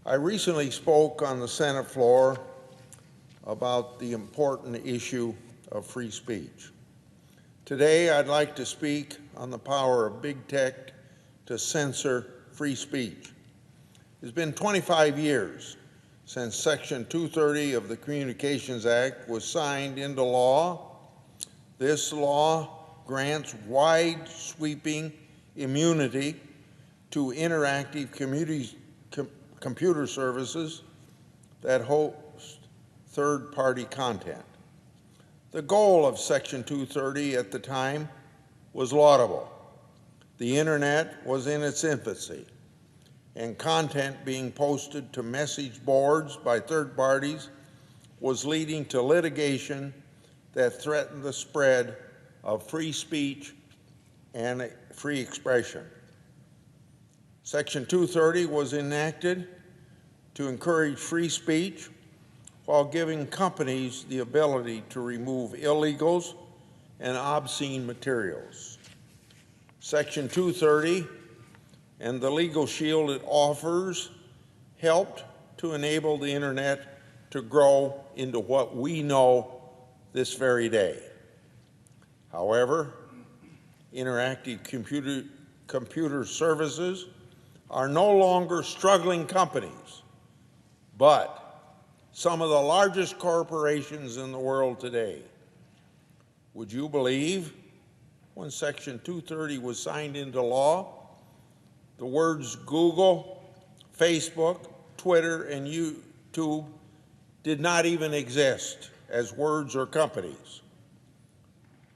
I recently spoke on the Senate floor about the important issue of free speech. Today, I'd like to speak on the power of big tech to censor free speech. It's been 25 years since Section 230 of the Communications Act was signed into law. This law grants wide-sweeping immunity to interactive computer services that host third-party content. The goal of Section 230 at the time was laudable. The internet was in its infancy, and content being posted to message boards by third parties was leading to litigation that threatened the spread of free speech and free expression. Section 230 was enacted to encourage free speech while giving companies the ability to remove illegals and obscene materials. Section 230 and the legal shield it offers helped to enable the internet to grow into what we know this very day. However, interactive computer services are no longer struggling companies, but some of the largest corporations in the world today. Would you believe when Section 230 was signed into law, the words Google, Facebook, Twitter, and YouTube did not even exist as words or companies?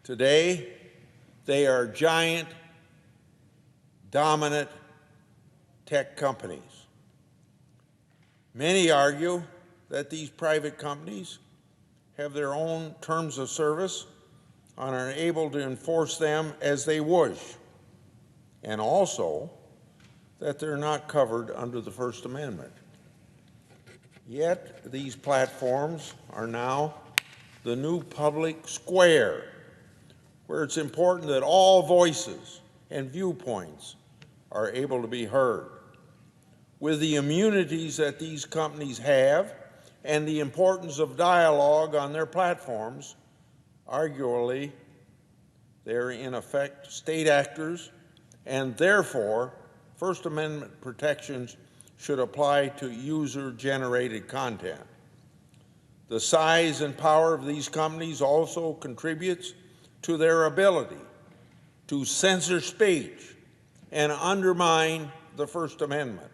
Today, they are giant, dominant tech companies. Many argue that these private companies have their own terms of service and are able to enforce them as they wish, and also that they're not covered under the First Amendment. Yet these platforms are now the new public square, where it's important that all voices and viewpoints are able to be heard. With the immunities that these companies have and the importance of dialogue on their platforms, arguably, they're in effect state actors, and therefore, First Amendment protections should apply to user-generated content. The size and power of these companies also contributes to their ability to censor speech and undermine the First Amendment.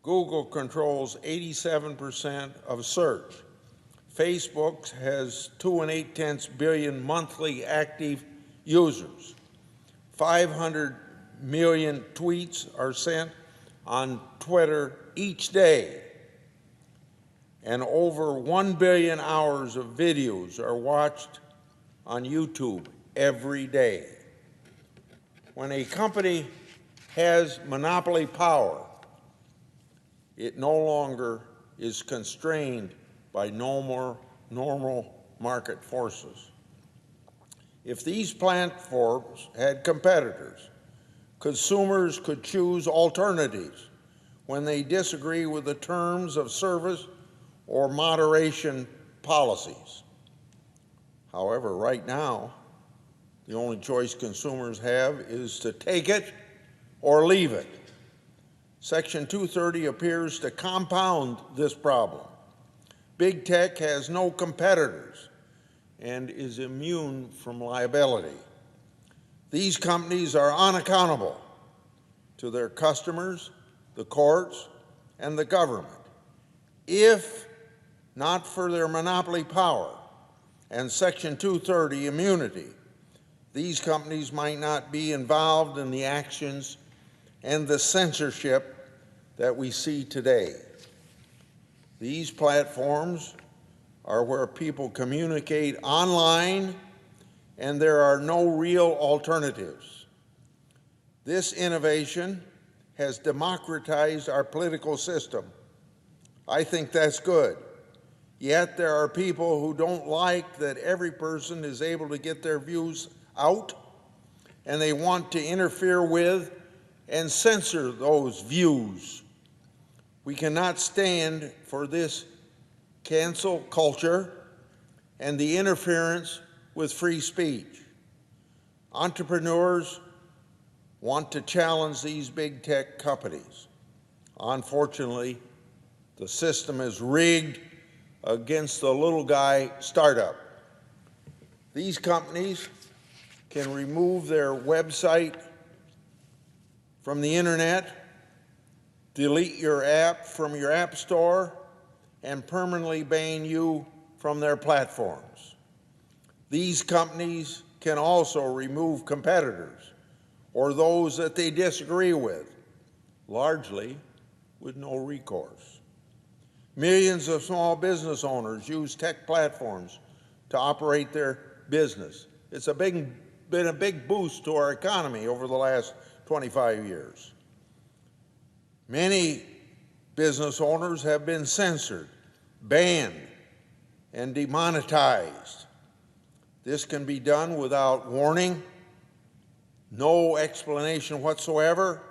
Google controls 87% of search. Facebook has 2.8 billion monthly active users. 500 million tweets are sent on Twitter each day, and over 1 billion hours of videos are watched on YouTube every day. When a company has monopoly power, it no longer is constrained by normal market forces. If these platforms had competitors, consumers could choose alternatives when they disagree with the terms of service or moderation policies. However, right now, the only choice consumers have is to take it or leave it. Section 230 appears to compound this problem. Big tech has no competitors and is immune from liability. These companies are unaccountable to their customers, the courts, and the government. If not for their monopoly power and Section 230 immunity, these companies might not be involved in the actions and the censorship that we see today. These platforms are where people communicate online, and there are no real alternatives. This innovation has democratized our political system. I think that's good. Yet there are people who don't like that every person is able to get their views out, and they want to interfere with and censor those views. We cannot stand for this cancel culture and the interference with free speech. Entrepreneurs want to challenge these big tech companies. Unfortunately, the system is rigged against the little guy startup. These companies can remove their website from the internet, delete your app from your app store, and permanently ban you from their platforms. These companies can also remove competitors or those that they disagree with, largely with no recourse. Millions of small business owners use tech platforms to operate their business. It's been a big boost to our economy over the last 25 years. Many business owners have been censored, banned, and demonetized. This can be done without warning, no explanation whatsoever,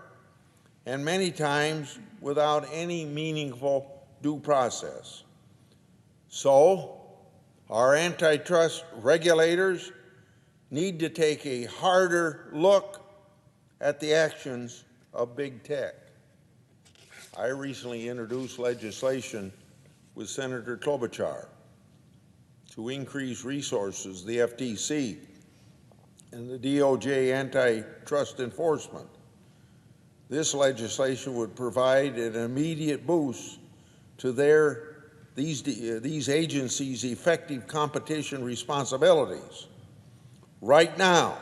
and many times without any meaningful due process. So, our antitrust regulators need to take a harder look at the actions of big tech. I recently introduced legislation with Senator Klobuchar to increase resources, the FTC and the DOJ antitrust enforcement. This legislation would provide an immediate boost to these agencies' effective competition responsibilities. Right now,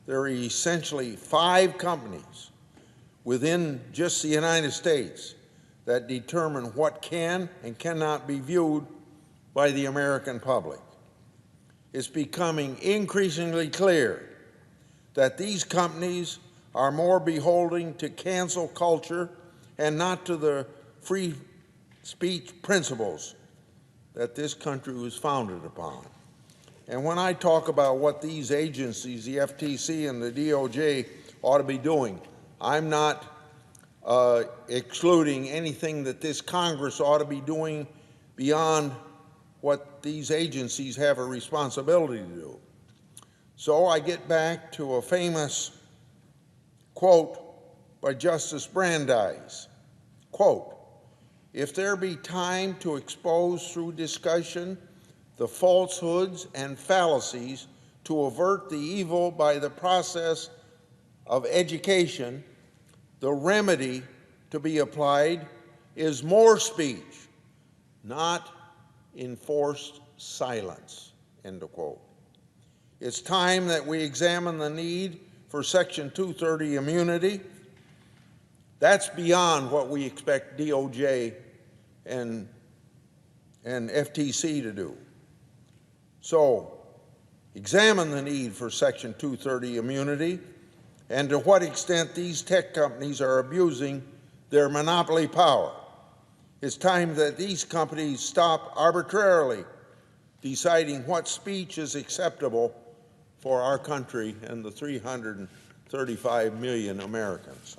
there are essentially 5 companies within just the United States that determine what can and cannot be viewed by the American public. It's becoming increasingly clear that these companies are more beholden to cancel culture and not to the free speech principles that this country was founded upon. And when I talk about what these agencies, the FTC and the DOJ, ought to be doing, I'm not excluding anything that this Congress ought to be doing beyond what these agencies have a responsibility to do. So I get back to a famous quote by Justice Brandeis, quote, "If there be time to expose through discussion the falsehoods and fallacies to avert the evil by the process of education, the remedy to be applied is more speech, not enforced silence," end of quote. It's time that we examine the need for Section 230 immunity. That's beyond what we expect DOJ and FTC to do. So, examine the need for Section 230 immunity and to what extent these tech companies are abusing their monopoly power. It's time that these companies stop arbitrarily deciding what speech is acceptable for our country and the 335 million Americans.